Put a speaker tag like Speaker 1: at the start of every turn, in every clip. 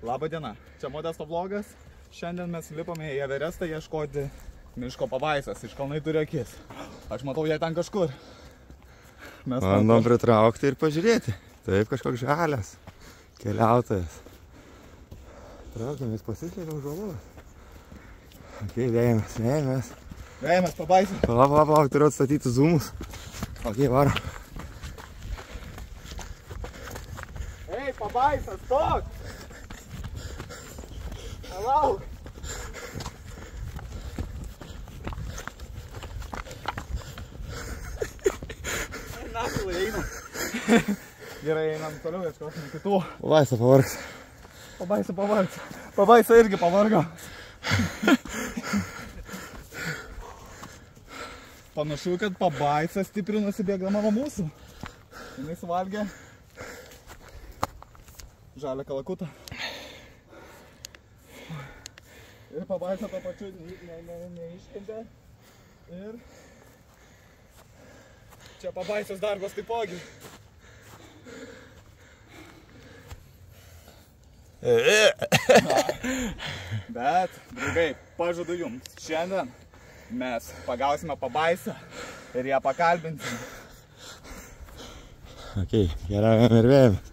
Speaker 1: Labą dieną, čia Modesto vlogas. Šiandien mes lipame į Everestą ieškoti miško pabaisas. Iš kalnai turi akis. Aš matau ją ten kažkur. Mes
Speaker 2: bandom pritraukti ir pažiūrėti. Taip, kažkoks žalias keliautojas. Traukiam, jis pasislėpia už uolos. Ok, vėjamės.
Speaker 1: Vėjamės pabaisas.
Speaker 2: Palauk, turiu atstatyti zoomus. Ok, varom.
Speaker 1: Ei, pabaisas, stok! Palauk! Nakulai, einam. Gerai, einam toliau, ieškosime kitų.
Speaker 2: Pabaisa pavargs.
Speaker 1: Pabaisa pavargs. Pabaisa irgi pavargo. Panašu, kad pabaisa stiprinosi bėgdama nuo mūsų. Jinai suvalgė žalią kalakutą. Ir pabaisa to pačiu neiškentė. Ir čia pabaisos darbas taipogi. Bet, draugai, pažadu jums, šiandien mes pagausime pabaisą ir ją pakalbinsime.
Speaker 2: Ok, keliaujame ir vėjamės.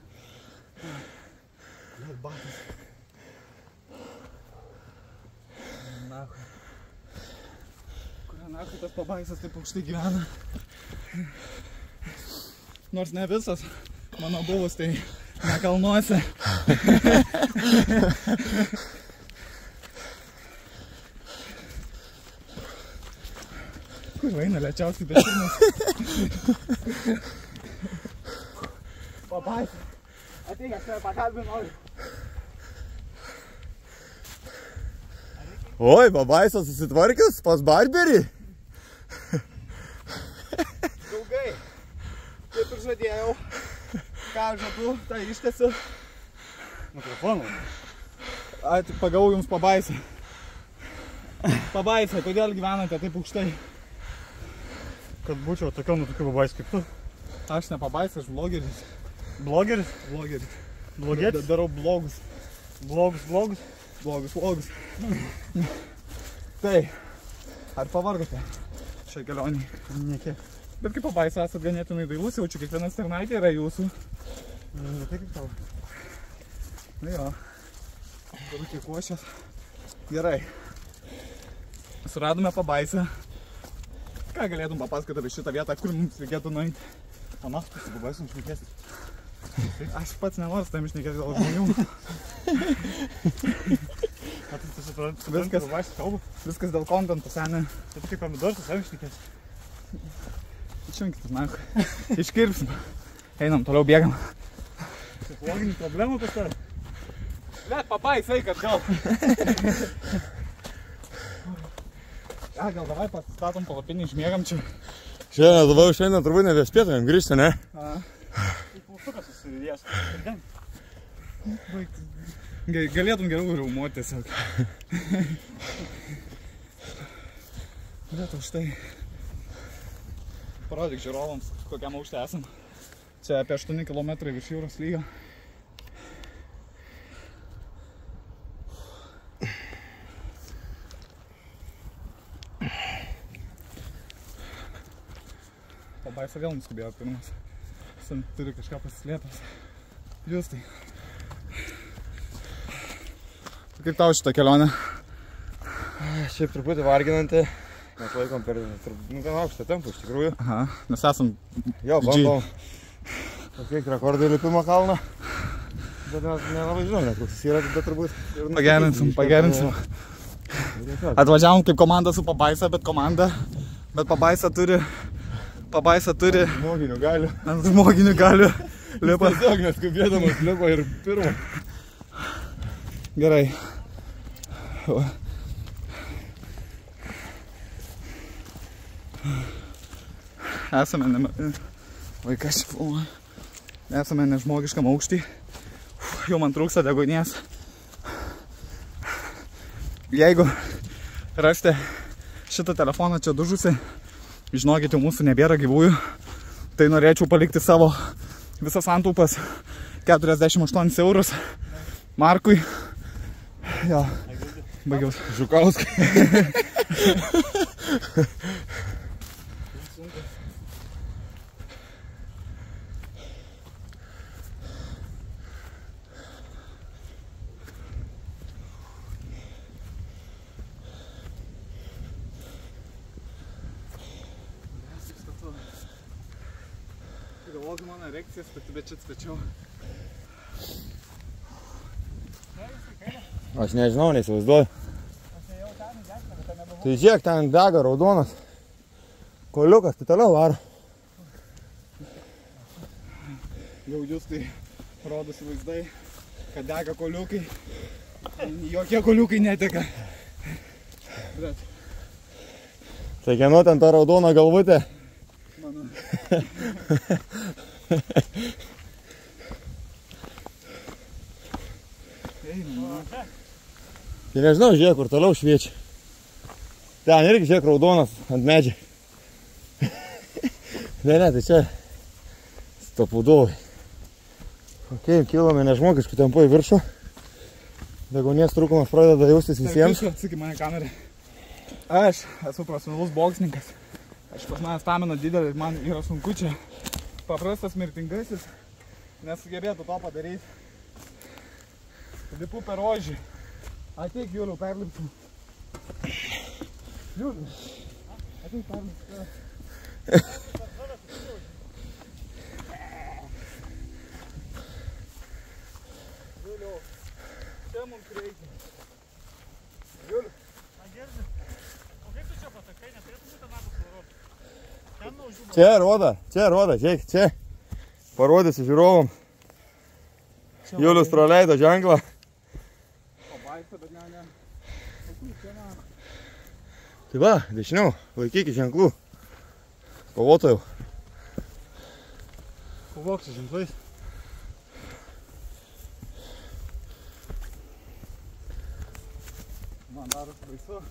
Speaker 1: Kurio tas pabaisas taip aukštai gyvena. Nors ne visas, mano buvus tai ne kalnuose. Kur eina lėčiausiai beširmas? Pabaisa. Ateik, aš tave pakalbinu.
Speaker 2: Oi, pabaisa susitvarkęs pas barberį.
Speaker 1: Draugai, kaip ir žadėjau, ką žadu, tai ištesiu. Mikrofoną. Pagavau jums pabaisą. Pabaisa, kodėl gyvenate taip aukštai?
Speaker 3: Kad būčiau tokiu pabaisa kaip tu.
Speaker 1: Aš ne pabaisa, aš vlogeris.
Speaker 3: Blogeris?
Speaker 1: Vlogeris.
Speaker 3: Blogėtis?
Speaker 1: Darau blogus.
Speaker 3: Blogus?
Speaker 1: Blogus. Tai, ar pavargote šią kelionį?
Speaker 3: Niekiek.
Speaker 1: Bet kaip pabaisa esat ganėtinai dailus, jaučiu, kiekviena sternaitė yra jūsų.
Speaker 3: Ne tai kaip tavo.
Speaker 1: Na jo, dabar kiek uošęs. Gerai. Suradome pabaisą. Ką galėtum papasakoti apie šitą vietą, kur mums reikėtų nueiti?
Speaker 3: Anas pasipabaisim šnekėsi.
Speaker 1: Aš pats nenoriu su tam šnekėti dėl žmonių. Viskas dėl kontento, seniai.
Speaker 3: Tai kaip pomidorus, savai šnekėsi.
Speaker 1: Išrinkit, na, iškirpsim. Einam, toliau bėgam.
Speaker 3: Psichologinių problemų pas tave?
Speaker 1: Let, pabaisa, eik atgal. Gal davai pasistatom palapinį, išmiegam čia.
Speaker 2: Šiandien turbūt nebespėtumėm grįžti, ne?
Speaker 3: Kaip pulsukas susiridės.
Speaker 1: Galėtum geriau riaumuoti tiesiog. Bet už tai parodyk žiūrovams, kokiam aukšte esam. Čia apie 8 km virš jūros lygio. Pabaisa vėl nuskubėjo pirmas. Turi kažką pasislėpęs. Justai. Kaip tau šitą kelionę?
Speaker 2: Šiaip truputį varginanti. Mes laikom per gan aukštą tempą iš tikrųjų.
Speaker 1: Aha, mes esam
Speaker 2: Jo, bandom pasiekti rekordų įlipimo kalną. Bet mes nelabai žinom, net koks jis yra, bet turbūt
Speaker 1: pagerinsim. Atvažiavom kaip komanda su pabaisa, bet pabaisa turi
Speaker 2: žmoginių galių.
Speaker 1: ant žmoginių galių. Lipa.
Speaker 2: Tiesiog neskubėdamas lipa ir pirmą.
Speaker 1: Gerai. Esame nežmogiškam aukštį. Jau man trūksta deguonies. Jeigu rasite šitą telefoną čia dužusi, žinokit, jau mūsų nebėra gyvųjų, tai norėčiau palikti savo visas santaupas 48 eurus. Markui. Jo. Baigiaus.
Speaker 2: Žukauskai.
Speaker 1: Galvoju, mano erekcija stati, bet čia stačiau.
Speaker 2: Aš nežinau, neįsivaizduoju. Tai žiūrėk, ten dega raudonas. Koliukas, tai toliau varo.
Speaker 1: Jau jūs tai rodosi vaizdai, kad dega koliukai. Jokie koliukai neteka. Bet
Speaker 2: Tai kieno ten ta raudona galvutė?
Speaker 1: mano. Eina.
Speaker 2: Tai nežinau, žiūrėk, kur toliau šviečia. Ten irgi žiūrėk raudonas ant medžiai. Ne, tai čia stopudovai. Ok, kilome nežmogiškų tempu į viršų. Degonės trūkumas pradeda jaustis visiems.
Speaker 1: Atsiki mane kamerą. Aš esu profesionalus boksininkas. Aš pas mane stamina didelį ir man yra sunku čia. Paprastas mirtingasis nesugebėtų to padaryti. Lipu per ožį. Ateik, Juliau, perlipsim. Juliau, ateik, perlipsim. Juliau, čia mums reikia. Juliau.
Speaker 3: O kaip tu čia pasakai, neturėtų būti nagus varos? Ten naužių
Speaker 2: Čia roda, žiūrėk, čia. Parodysiu žiūrovom. Julius praleido ženklą.
Speaker 1: Pabaisa, bet ne.
Speaker 2: Tai va, dešiniau, laikykit ženklų. Kovotojų.
Speaker 3: kovok su ženklais.
Speaker 1: Man darosi baisu.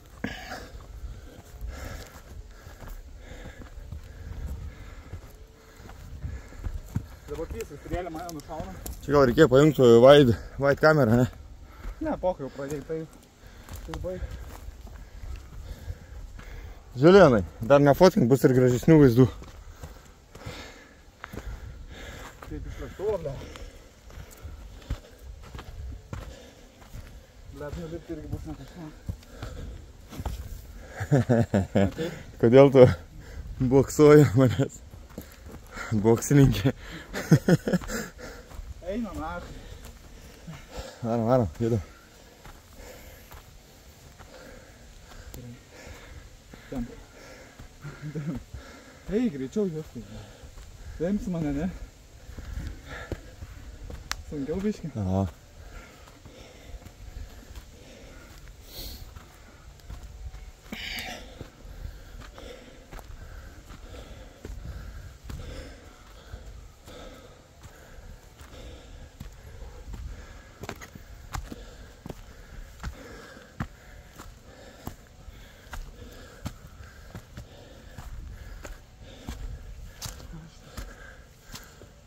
Speaker 1: Dabar keisai, turėlė mane nušauna.
Speaker 2: Čia gal reikėjo pajungti wide kamerą, ne?
Speaker 1: Ne, pokai jau pradėjai, tai baig.
Speaker 2: Žiūlėnai, dar nefotkink, bus ir gražesnių vaizdų.
Speaker 1: Kaip iš lėktuvo, ble. Blet, nulipti irgi bus nekašta.
Speaker 2: Kodėl tu boksuoji manęs? Boksininkė.
Speaker 1: Eina, nakai.
Speaker 2: Varom, judam.
Speaker 1: Ten. Ei, greičiau justai. Temsi mane, ne? Sunkiau biški.
Speaker 2: Aha.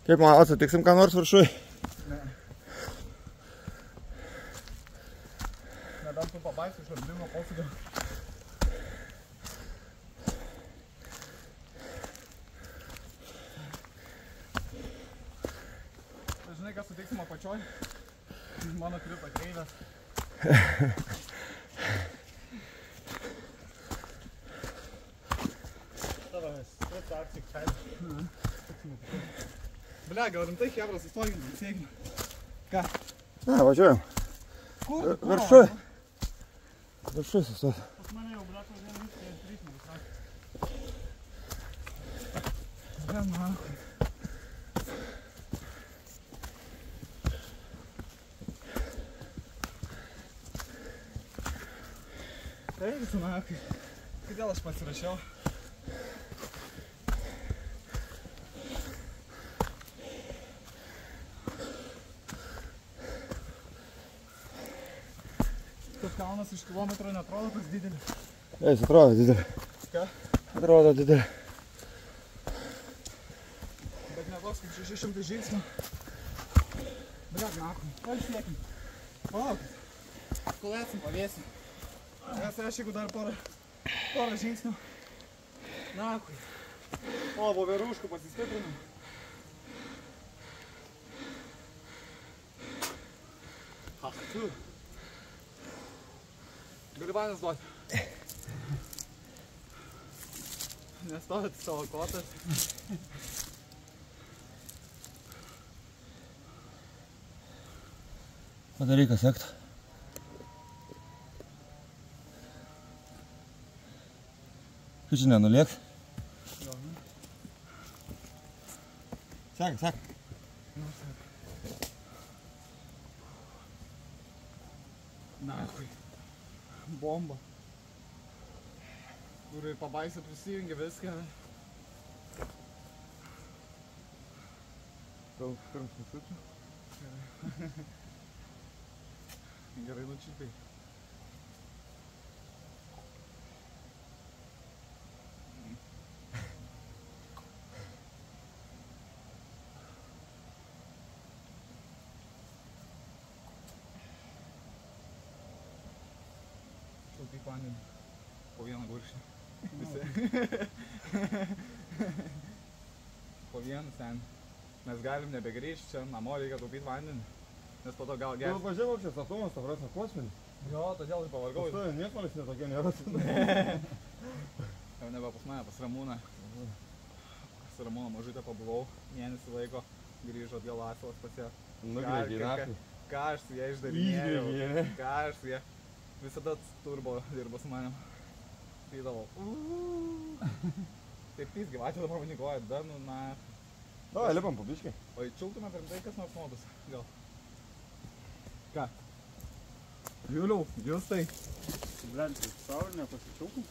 Speaker 2: Kaip man atsitiksim ką nors viršui?
Speaker 1: Ne. Nebent tu pabaisi iš atbimo posūdžio. Žinai, kas sutiksim apačioj? Mano krito kreivės. Bля, gal rimtai chebra sustogim, sėkime. Ką?
Speaker 2: Ne, važiuojam.
Speaker 1: Kur?
Speaker 2: Viršui. Viršui sustot.
Speaker 3: Pas mane jau brato vien viską 3 nevisai.
Speaker 1: Bля, nahui. Tai visų nahui. Kodėl aš pasirašiau? Tas kalnas iš kilometro neatrodo tas didelis.
Speaker 2: Jis atrodo didelį.
Speaker 1: Ką?
Speaker 2: Atrodo didelį.
Speaker 1: Bet ne toks kaip 600 žingsnių. Žiūrėk, nakui. Palsėkim. Palaukit. Kol esam pavėsim. Nes aš jeigu dar porą žingsnių. Nakui. O, voveruškų pasistiprinam. Ach, tu. Gali vanės duoti. Nestovėt savo kotas.
Speaker 2: Padaryk, kas sektų. Kaip čia nenulieks? Sek.
Speaker 1: Nachui. Bomba. Kur ir pabaisa prisijungia viską.
Speaker 2: Gal pirms nusučiu?
Speaker 1: Gerai nučipai. Čiaupai vandenį. Po vieną gurkšnį. Visi. Po vieną sen. Mes galim nebegrįžti čia, namo reikia taupyti vandenį. Nes po to gal
Speaker 2: Tu pažiūrėk, koks čia statumas, ta prasme, kosminis.
Speaker 1: Jo, todėl ir pavargau.
Speaker 2: Pas tave niesmalis netokia nėra.
Speaker 1: Jau nebe pas mane, pas Ramūną. Pas Ramūną mažutę pabuvau, mėnesį laiko, grįžo atgal Asilas pas ją.
Speaker 2: Nugrėžiai naktį.
Speaker 1: Ką aš su ją išdarinėjau, ką aš su ją. Visada turbo dirbo su manim. Pydavau. Taip pys gyvatė dabar vanikoja, da, nu na.
Speaker 2: Davai, lipam po biškį.
Speaker 1: O įčiultume per tai, kas nors modus, gal. Ką? Juliau, jūs tai?
Speaker 3: Blent, saulinę pasičiaukum.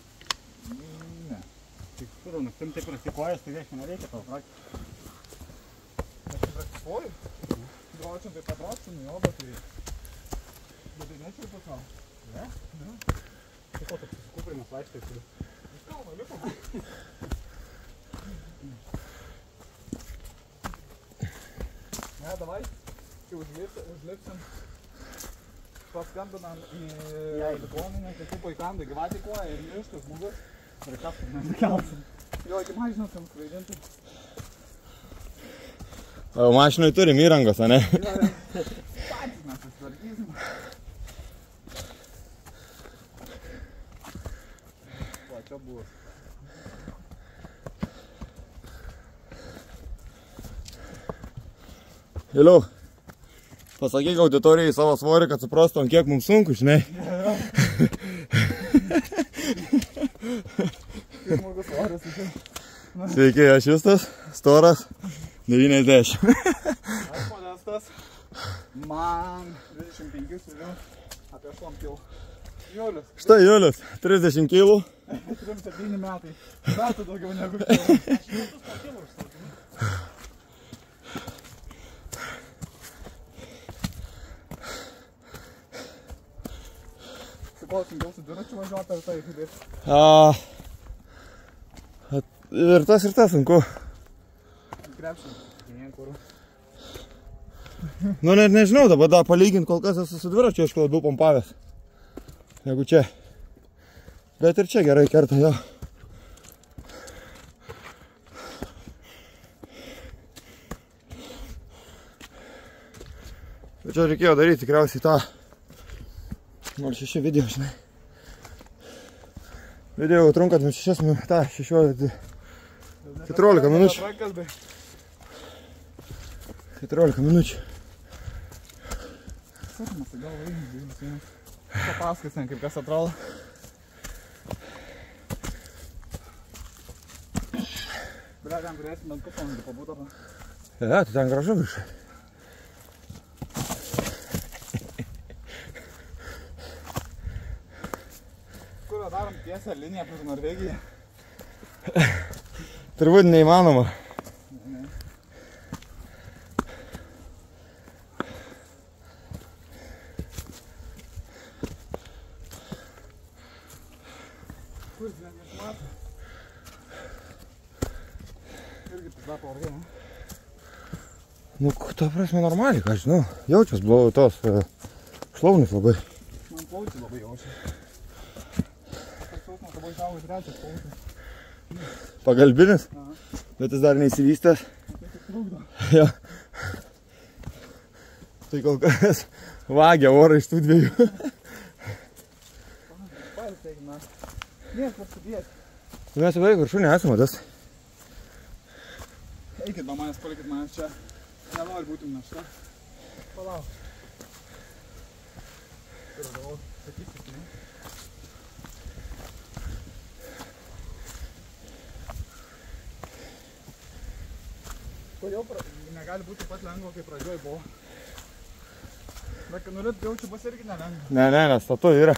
Speaker 1: Ne.
Speaker 3: Tik kur, naktim taip prasikojas, tai reiškia nereikia tau prakti.
Speaker 1: Aš tai praktikuoju. Dročiam tai patroksim, jo, bet tai nečiulpu savo.
Speaker 3: Ne?
Speaker 1: Ne.
Speaker 3: Tai ko toks susikuprimas vaikštai turiu?
Speaker 1: Iš kalno lipam. Ne, davai, kai užlipsim, paskambinam į ligoninę, kad tipo įkandai gyvatį koją ir mirštas žmogus.
Speaker 3: Prikaptum, nekelsim.
Speaker 1: Jo, iki mašinos jam skraidinti.
Speaker 2: O mašinui turim įrangos, a ne?
Speaker 1: Patys mes susitvarkysim. O, čia buvo.
Speaker 2: Vėliau, pasakyk auditorijai savo svorį, kad suprastum, kiek mums sunku, žinai.
Speaker 1: Kaip žmogus svoris, tai.
Speaker 2: Sveiki, aš Justas, storas, 90.
Speaker 1: Aš Modestas. Man 25 vėliau apie 8 kg. Julius.
Speaker 2: Štai Julius, 30 kg.
Speaker 1: 37 metai. Metų daugiau negu kilo. Buvo sunkiau su dviračiu važiuoti ar tai kaip?
Speaker 2: Ir tas sunku.
Speaker 1: Krepšinį, niekur.
Speaker 2: Nu, net nežinau, dabar da palygint kol kas esu su dviračiu, aišku, labiau pompavęs. Negu čia. Bet ir čia gerai kerta, jo. Bet čia reikėjo daryti tikriausiai tą 06 video, žinai. Video trunka 6 minučių, 14 minučių. 14 minučių.
Speaker 1: Sakymas, gal vaidžiai, papaskas ten, kaip kas atrodo. Bля, ten turėsim bent pusvalandį pabūti.
Speaker 2: Tai ten gražu viršai.
Speaker 1: Kur darom tiesią liniją prieš Norvegiją?
Speaker 2: Turbūt neįmanoma.
Speaker 1: Ne. Kur jis net nesimato? Irgi pizda pavardė, ne?
Speaker 2: Nu, ta prasme normaliai, ką žinau. Jaučias blogai tos šlaunis labai.
Speaker 1: Man plaučiai labai jaučia. Tas skausmas labai išaugo trečias plaučias.
Speaker 2: Pagalbinis,
Speaker 1: Aha.
Speaker 2: bet jis dar neįsivystęs.
Speaker 1: Tai tik trukdo.
Speaker 2: Jo. Tai kol kas vagia orą iš tų dviejų.
Speaker 1: Pailsėkime. Nėra kur sudėti.
Speaker 2: Mes jau beveik viršūnė esame tas.
Speaker 1: Eikit nuo manęs, palikit manęs čia. Nenori būti našta. Palauk. Ir galvoju, sakysit, ne? Kodėl negali būti pat lengva, kaip pradžioj buvo? Bet kad nulit jaučiu bus irgi nelengva.
Speaker 2: Ne, nes statu yra.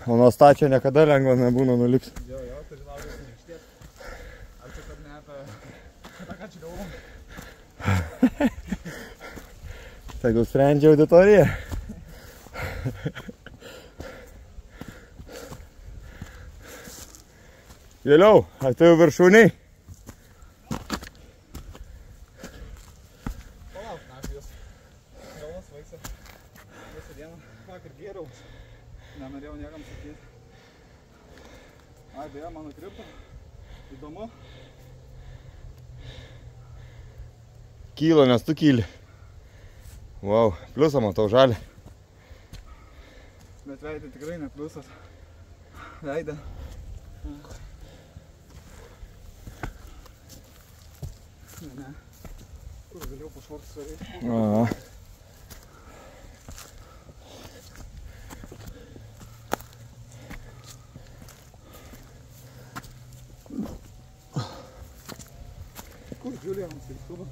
Speaker 2: O nuo stačio niekada lengva nebūna nulips.
Speaker 1: Jo, tai žinau, neišties. Ar čia kad ne apie ką čia galvom?
Speaker 2: Tegul sprendžia auditorija. Vėliau, ar tu jau viršūniai?
Speaker 1: Palauk, naktijos. Galvos vaiksa. Visą dieną. Vakar gėriau. Nenorėjau niekam sakyti. Ai, beje, mano kripto. Įdomu.
Speaker 2: Kyla, nes tu kyli. Wow, pliusą matau žalį.
Speaker 1: Bet veidai tikrai ne pliusas. Veidą. Ne. Kur galėjau pašokti svariai?
Speaker 2: Aha.
Speaker 1: Kur Julianas ir skuba?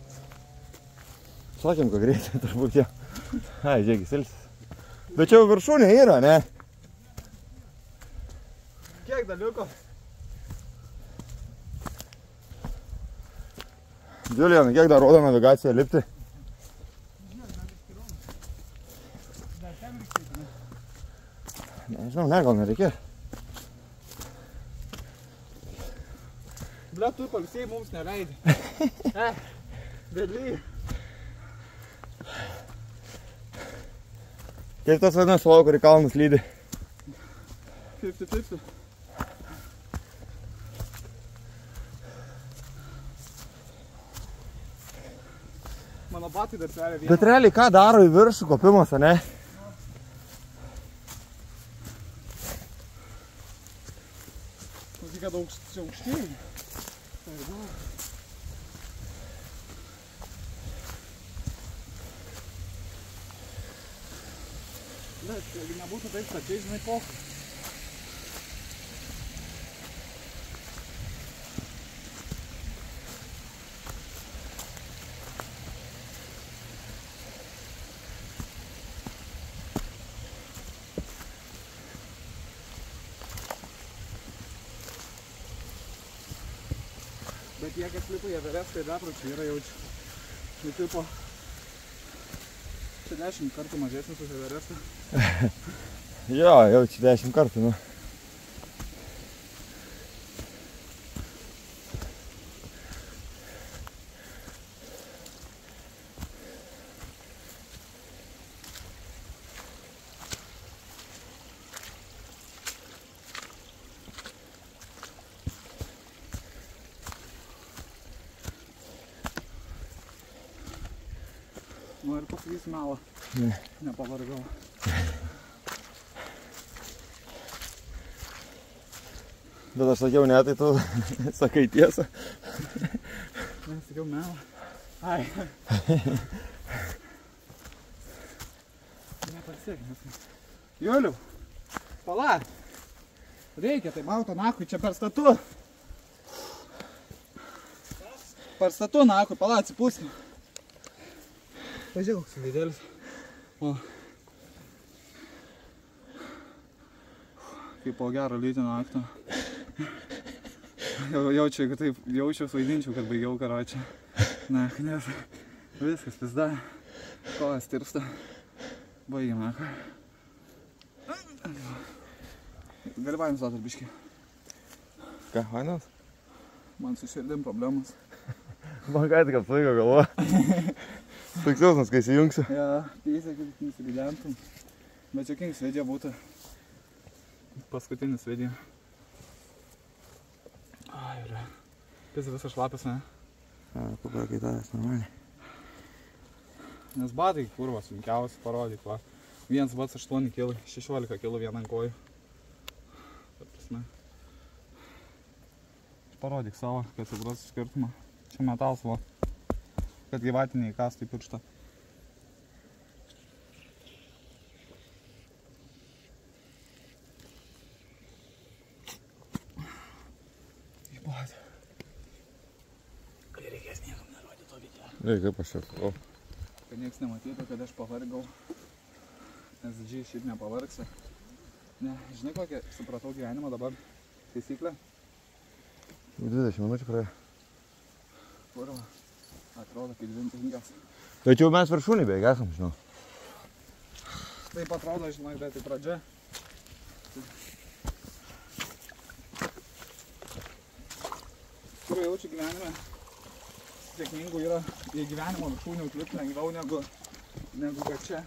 Speaker 2: Sakėm, kad greitai turbūt jau. Ai, žiūrėk, ilsis. Bet čia jau viršūnė yra, ne?
Speaker 1: Kiek dar liko?
Speaker 2: Julian, kiek dar rodo navigacija lipti?
Speaker 1: Dar ten reikėtų, ne?
Speaker 2: Nežinau, ne, gal nereikia.
Speaker 1: Ble, tu pailsėjai mums neleidai. Bedly.
Speaker 2: Kaip tas vadinasi, lauko, kur į kalnus lydi?
Speaker 1: 50-50. Mano batai dar sveria vieną.
Speaker 2: Bet realiai ką daro į viršų kopimas, ne?
Speaker 1: Kad aukštieji. Tai buvo. Bet, jeigu nebūtų taip stačiai, žinai, pohai. Bet jie, kas lipa į Everestą, tai bepročiai yra jaučiu. Nutipo. Čia 10 kartų mažesnis už Everestą.
Speaker 2: Jo, jaučiu 10 kartų, nu.
Speaker 1: Noriu pasakysi melą.
Speaker 2: Ne.
Speaker 1: Nepavargau.
Speaker 2: Bet aš sakiau ne, tai tu sakai tiesą.
Speaker 1: Ne, sakiau melą. Ai. Nepasiekime. Juliau, pala. Reikia, tai mauto nakui, čia per statu. Per statu nakui, pala, atsipūsim. Pažiūrėk, koks vidėlis. O. Kaip po gero lytinio akto. Jaučiu, kad taip jaučiu, vaidinčiau, kad baigiau karočią. Ne, nes viskas pizda. Kojas tirpsta. Baigiam, ką. Gali paimti dar biškį.
Speaker 2: Ką, vainas?
Speaker 1: Man su širdim problemas.
Speaker 2: Man ką tik apsvaigo galva. Toks jausmas, kai įsijungsiu.
Speaker 1: Ja, teisė, kad nusigidentum. Bet jokingai svedė būtų. Paskutinis svedė. Ai, yra. Visas šlapias, ne?
Speaker 2: Kokia kaitavęs, normaliai.
Speaker 1: Nes batai, kurva, sunkiausi parodyk, va. 1,8 kg, 16 kg vien ant kojų. Parodyk savo, kad suprasi skirtumą. Čia metalas, va. Kad gyvatiniai įkastų į pirštą. Įbatė. Kai reikės niekam nerodyti to video.
Speaker 2: Kaip aš čia.
Speaker 1: Kad nieks nematytų, kad aš pavargau. Nes didžiai šiaip nepavargsi. Ne, žinai kokią supratau gyvenimą dabar taisyklę?
Speaker 2: 20 minučių praėjo.
Speaker 1: Kurva, atrodo kaip 25.
Speaker 2: Bet jau mes viršūnį beveik esam, žinau.
Speaker 1: Taip atrodo, žinai, bet tai pradžia. Kur jaučiu gyvenime, sėkmingų yra į gyvenimo viršūnių užlipti lengviau negu kad čia.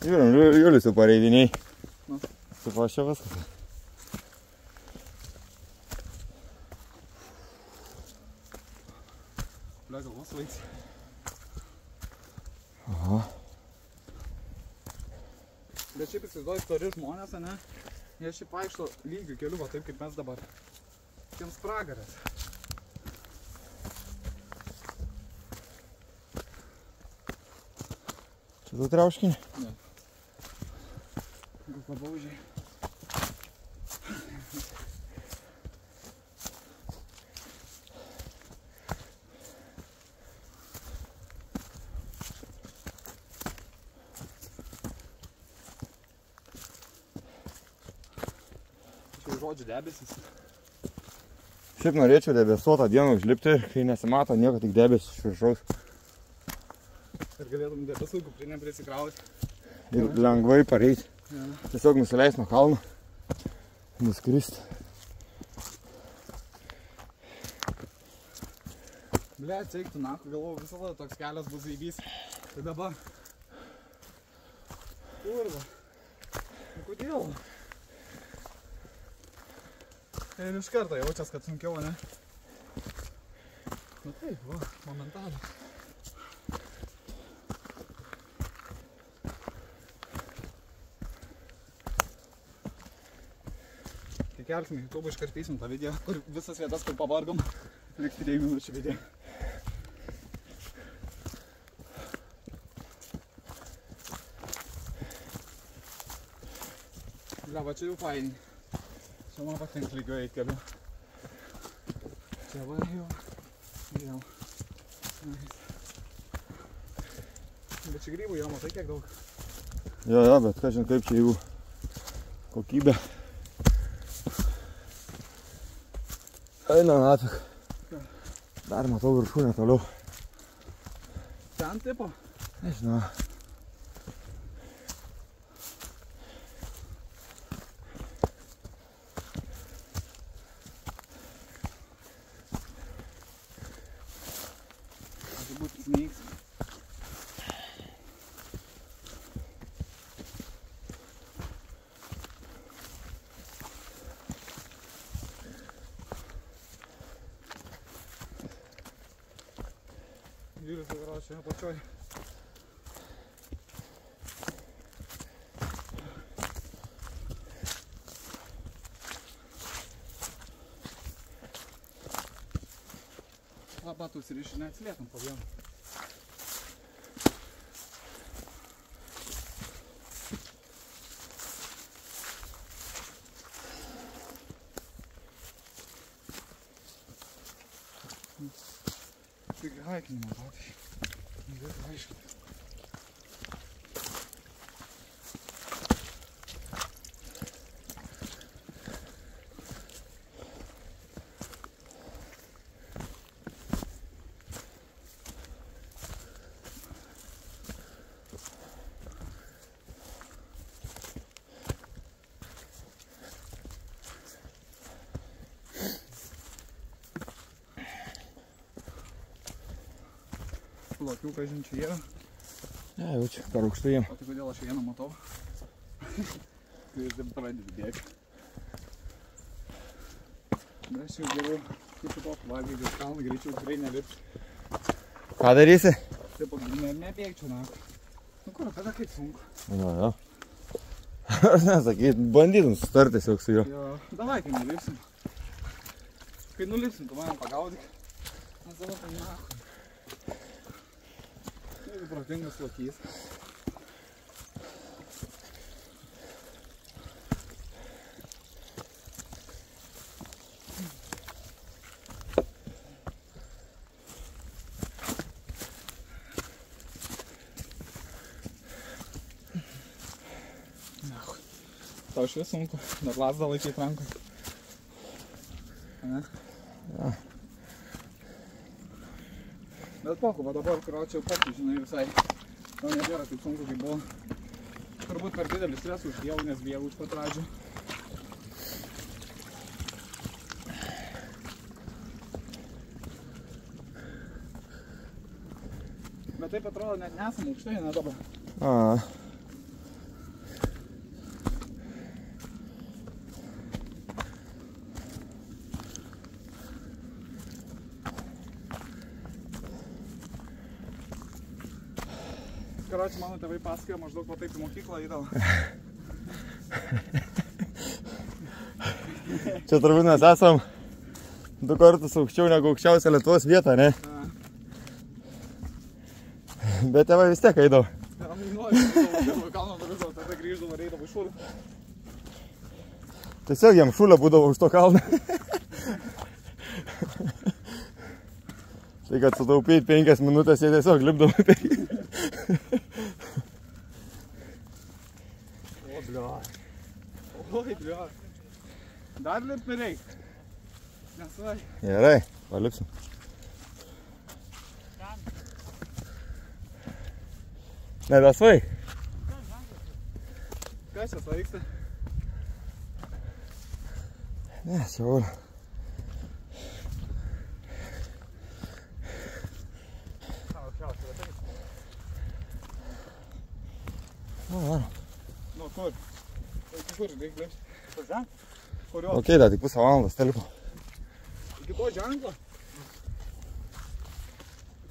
Speaker 2: Žiūrim, Julius jau pareidiniai.
Speaker 1: Nu.
Speaker 2: Supašė viskas.
Speaker 1: Blia, galvos vaiks.
Speaker 2: Aha.
Speaker 1: Bet šiaip įsivaizduoju, stori žmonės, ne? Jie šiaip vaikšto lygių keliu, va taip kaip mes dabar. Tiems pragarės.
Speaker 2: Čia tu triauškinį?
Speaker 1: Ne. Gal pabaužiai. Čia žodžių debesis.
Speaker 2: Šiaip norėčiau debesuotą dieną užlipti, kai nesimato nieko, tik debesis iš viršaus.
Speaker 1: Ir galėtum debesų kuprinę prisikrauti.
Speaker 2: Ir lengvai pareiti.
Speaker 1: Ja.
Speaker 2: Tiesiog nusileis nuo kalno. Nuskristi.
Speaker 1: Ble, ceiktų naku, galvoju, visada toks kelias bus zaibys. Tai dabar. Kurva. Nu kodėl? Ir iš karto jaučias, kad sunkiau, ne? Nu taip, va, momentaliai. Kai kelsim į YouTube, iškarpysim tą video, kur visas vietas, kur pavargom, liks 3 minučių video. Ble, va čia jau faini. Čia man patinka lygiu eit keliu. Čia va jau. Jau. Bet čia grybų jau matai kiek daug.
Speaker 2: Jo, bet ką žinai, kaip čia jų kokybė. Eina nafik. Dar matau viršūnę toliau.
Speaker 1: Ten tipo?
Speaker 2: Nežinau.
Speaker 1: Turbūt snyks. Julius atrodo čia apačioj. Batus riši neatsiliekam po vieną. Tik haikinimo batai. Viskas aišku. biškų lakių, kažin čia yra.
Speaker 2: Ne, jaučiu, per aukštų jiem.
Speaker 1: O tai kodėl aš vieną matau? Tai jis taip pradedi bėgti. Bet aš jau geriau, kaip to valgyti, kad kalną greičiau tikrai nelipsiu.
Speaker 2: Ką darysi?
Speaker 1: Taip, nebėgčiau, na. Nu kur, tada kaip sunku.
Speaker 2: Jo. Aš nesakyt, bandytum sustarti tiesiog su juo.
Speaker 1: Jo, davai, kai nulipsim. Kai nulipsim, tu mane pagaudyk. Nes dabar tai nahui. Jeigu protingas lokys. Tau švis sunku, dar lasdą laikyti rankoj. Ne?
Speaker 2: Ja.
Speaker 1: Bet poku, va dabar, kurio čia jau pati, žinai, visai. Tau nebėra taip sunku, kaip buvo. Turbūt per didelį stresą uždėjau, nes bėgau iš pat pradžių. Bet taip atrodo, net nesam aukštai, ne dabar. Karoči, mano tėvai pasakojo, maždaug va taip į mokyklą įdavo.
Speaker 2: Čia turbūt mes esam 2 kartus aukščiau negu aukščiausia Lietuvos vieta, ne? Bet tėvai vis tiek eidavo.
Speaker 1: Kalno dalyzavo, tada grįždavo, eidavo šūlį.
Speaker 2: Tiesiog jam šūlė būdavo už to kalną. Tai kad sutaupyti 5 minutės, jie tiesiog lipdavo per jį.
Speaker 1: O, blia. Oi, blia. Dar lipt nereik. Nesvai.
Speaker 2: Gerai, palipsim. Nebesvai.
Speaker 1: Kas čia svaigsta?
Speaker 2: Ne, siaura.
Speaker 1: Nu, kur? Iki kur, reik lipti? Kur ženklą? Kurio?
Speaker 2: Ok, dar tik pusę valandos telpo.
Speaker 1: Iki to ženklą?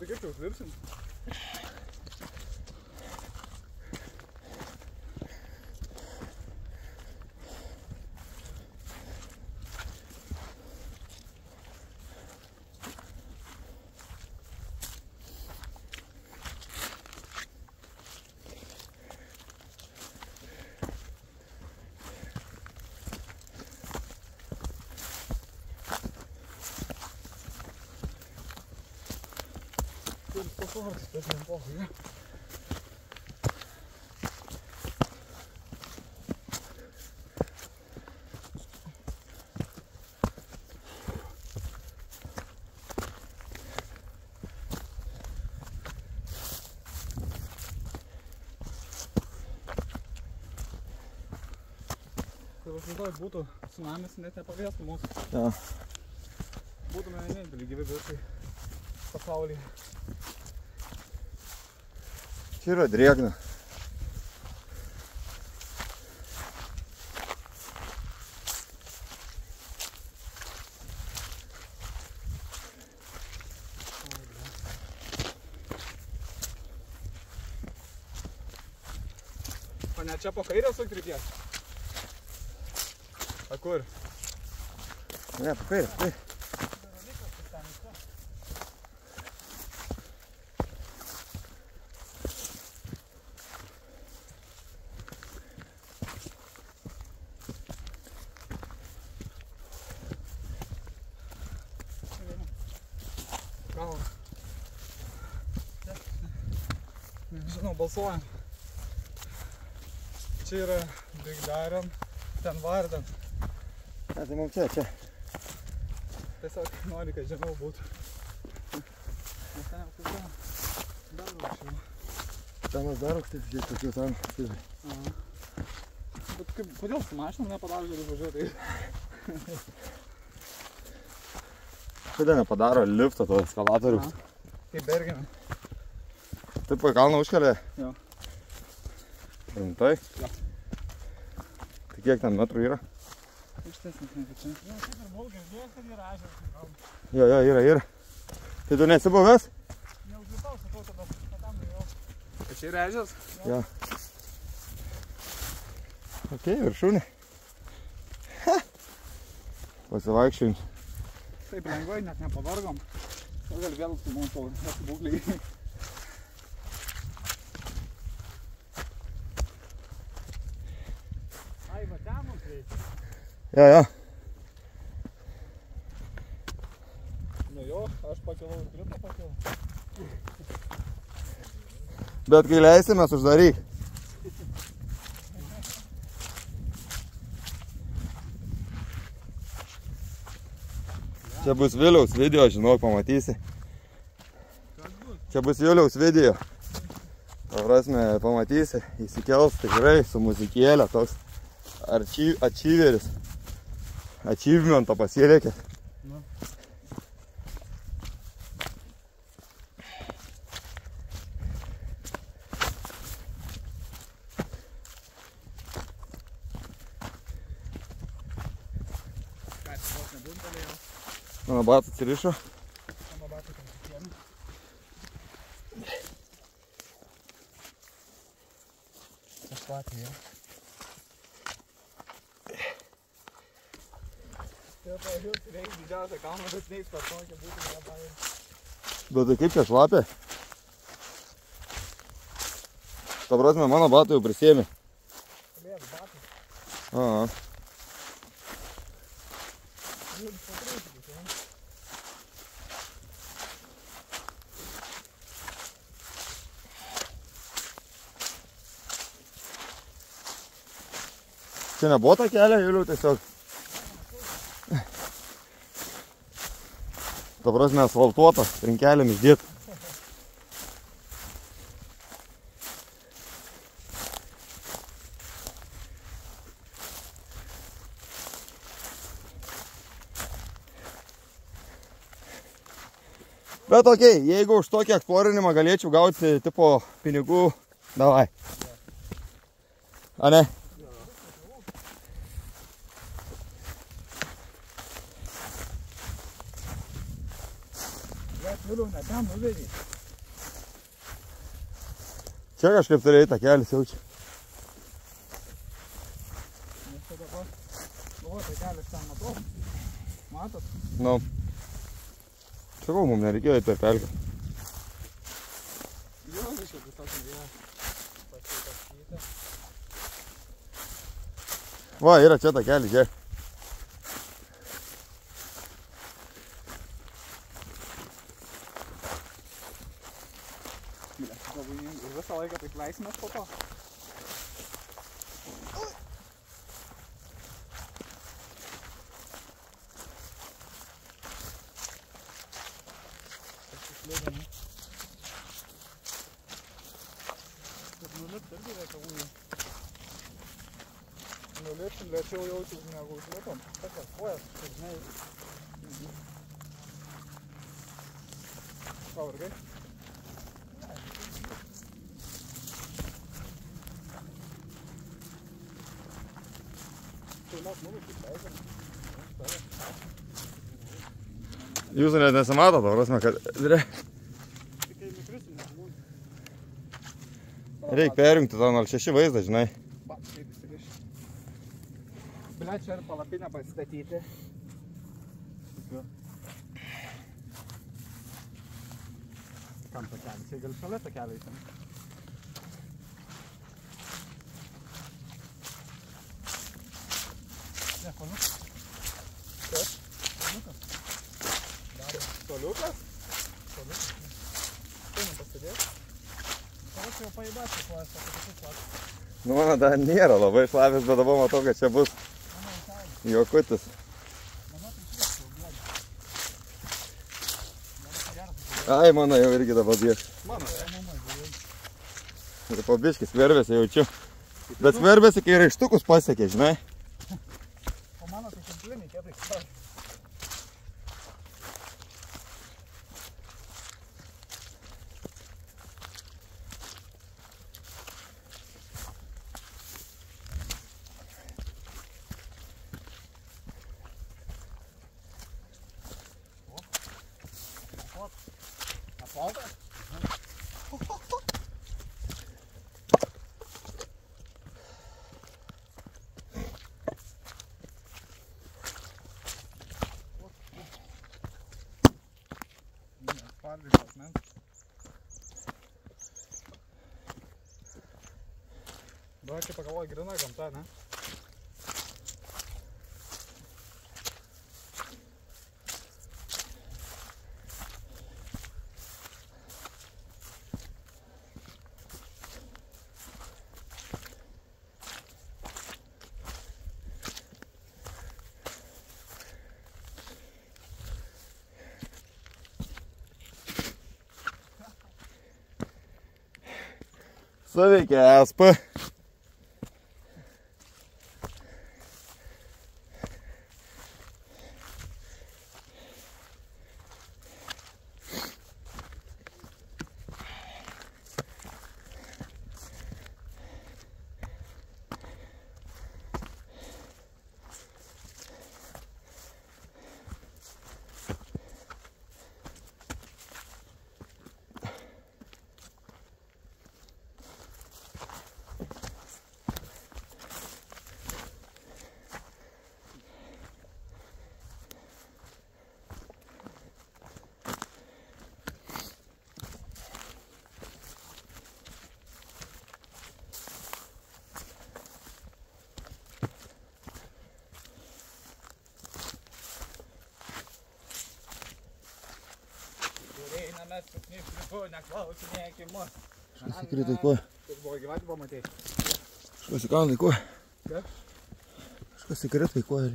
Speaker 1: Tai kaip čia užlipsim? Tas nepohui, ne? Tai važiuoju būtų tsunamis, net nepavėstų mūsų.
Speaker 2: Ja.
Speaker 1: Būtume vieninteliai gyvi visai pasaulyje.
Speaker 2: Čia yra drėgna.
Speaker 1: O ne čia po kairę sukrypės? A kur?
Speaker 2: Ne, po kairę, tai.
Speaker 1: Nežinau, balsuojam. Čia yra Bigdarian, ten Vardan.
Speaker 2: Ne, tai mums čia.
Speaker 1: Tiesiog nori, kad žemiau būtų. Nes ten jau kas dar aukščiau.
Speaker 2: Tenas dar aukštis, žiūrėk, tokiu ten stipriai.
Speaker 1: Bet kaip, kodėl su mašinom nepadaro, galiu važiuoti?
Speaker 2: Kada nepadaro lifto to eskalatoriaus?
Speaker 1: Kaip Bergene.
Speaker 2: Taip, į kalną užkelia?
Speaker 1: Jo.
Speaker 2: Rimtai?
Speaker 1: Jo.
Speaker 2: Tai kiek ten metrų yra?
Speaker 1: Aukštesnis negu čia.
Speaker 3: Jo, kaip ir buvau girdėjęs, kad yra ežeras.
Speaker 2: Jo, yra. Tai tu nesi buvęs?
Speaker 3: Neužlipau, sakau, tada tam nuėjau.
Speaker 1: Tai čia yra ežeras?
Speaker 2: Jo. Ok, viršūnė. Pasivaikščiojim.
Speaker 1: Taip lengvai, net nepavargom. Ir gal vėl sumontau, nesibūkliai.
Speaker 3: Ai, va ten mums reikia.
Speaker 2: Jo.
Speaker 1: Nu jo, aš pakilau ir krito pakilau.
Speaker 2: Bet kai leisimės, uždaryk. Čia bus Viliaus video, žinok, pamatysi. Čia bus Viliaus video. Paprasme, pamatysi, įsikels tikrai su muzikėlė toks achieveris. Achievemento pasiekęs. Mano batas atsirišo.
Speaker 1: Mano batai ten kitiem. Aš patį jau. Tai pažiūrėjau, reikia didžiausią kalną, bet neiks per tokią būtų labai.
Speaker 2: Bet tai kaip čia šlapė? Ta prasme, mano batų jau prisėmė.
Speaker 3: Lėk, batai.
Speaker 2: Aha. Čia nebuvo ta kelio, Juliau, tiesiog. Ta prasme, asfaltuota, trinkelėm išdėt. Bet okei, jeigu už tokį eksplorinimą galėčiau gauti tipo pinigų, davai. A ne?
Speaker 1: Juliau, ne ten nuvedį.
Speaker 2: Čia kažkaip turėjai tą kelią siaučia.
Speaker 1: Nes čia dabar, tai kelias ten matau. Matot?
Speaker 2: Nu. Sakau, mums nereikėjo eiti per pelkę.
Speaker 1: Jo, viską tiesiog nereikia. Pasitaškyti.
Speaker 2: Va, yra čia tą kelią, čia.
Speaker 1: Ir visą laiką taip leisimės po to.
Speaker 3: Nulipt irgi reikia ujų.
Speaker 1: Nulipsim, lėčiau jaučius negu užlipom.
Speaker 3: Tokias kojas, kad žinai.
Speaker 1: Pavargai? Tai mes nulipsim, leidžiam.
Speaker 2: Jūsų net nesimato, ta prasme, kad
Speaker 3: Tik kai nukrisim, nežinau.
Speaker 2: reikia perjungti tą 06 vaizdą, žinai.
Speaker 1: Va, kaip įsiriš. Bile, čia ir palapinę pasistatyti. Kam takelis? Jei gali šalia takelį įsimti.
Speaker 3: Ne, panukas.
Speaker 1: Kas?
Speaker 3: Panukas.
Speaker 1: Toliukas?
Speaker 3: Panukas.
Speaker 1: Tai man pasidės?
Speaker 3: Aš jau paėdėsiu kojas, kad tai pats.
Speaker 2: Nu, mano dar nėra labai šlavęs, bet dabar matau, kad čia bus juokutis. Ai, mano jau irgi dabar bieš.
Speaker 1: Mano.
Speaker 2: Ir po biškį skverbėsi jaučiu. Bet skverbėsi, kai raištukus pasiekė, žinai.
Speaker 3: O mano tai kompliniai, kėtai kvar.
Speaker 1: Šaltas? Spalvintas, ne? Dabar kaip pagalvoju, grina gamta, ne?
Speaker 2: Suveikė SP.
Speaker 1: Mes neprisipau, neklausinėkim mus.
Speaker 2: Kažkas įkrito į koją.
Speaker 1: Kaip buvo gyvatį pamatėjai?
Speaker 2: Kažkas įkrito į koją.
Speaker 1: Kaip?
Speaker 2: Kažkas įkrito į koją.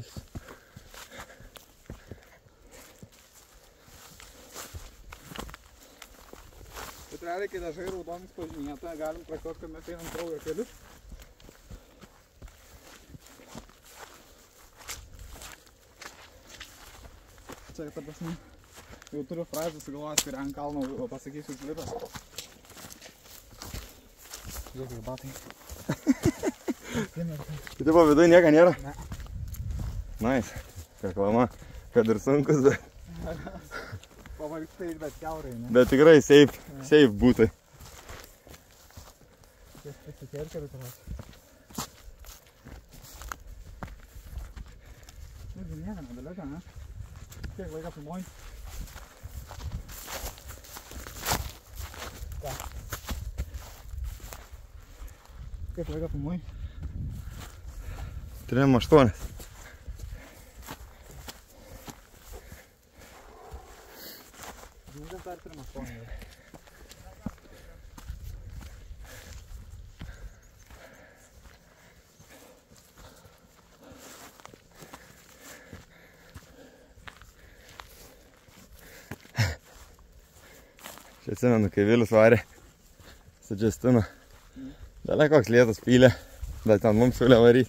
Speaker 1: Bet realiai, kai dažai raudonis pažymėta, galim traktuoti, kad mes einam kraujo kelius. Čia, ta prasme, jau turiu frazę sugalvojęs, kurią ant kalno pasakysiu užlipęs. Žiūrėk, kaip batai.
Speaker 2: Tai tipo viduje nieko nėra?
Speaker 1: Ne.
Speaker 2: Nice. Reklama, kad ir sunkus, bet...
Speaker 1: Pavargstai, bet kiaurai, ne?
Speaker 2: Bet tikrai safe būtai.
Speaker 1: Pasikėlkeliu tavas. Irgi nieko nedalieka, ne? Kiek laiką filmuoji? Ką? Kiek laiką filmuoji?
Speaker 2: 3:08.
Speaker 1: Žinutės dar 3:08.
Speaker 2: Čia atsimenu, kai Vilius varė su Justinu. Dalia koks lietus pylė, bet ten mums siūlė varyti.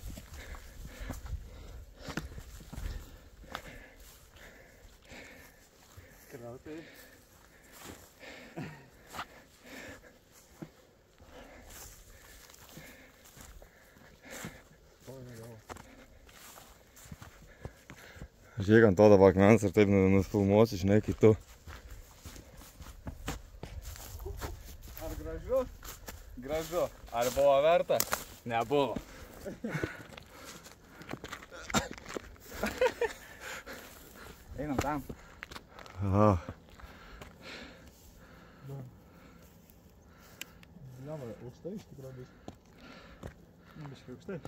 Speaker 1: Krautai.
Speaker 2: Žiūrėk ant to dabar akmens ir taip nufilmuosiu, žinai, kai tu.
Speaker 1: Ar gražu? Gražu. Ar buvo verta? Nebuvo. Einam tam.
Speaker 2: Aha.
Speaker 3: Žinoma, aukštai iš tikrųjų bus. Biškai aukštai.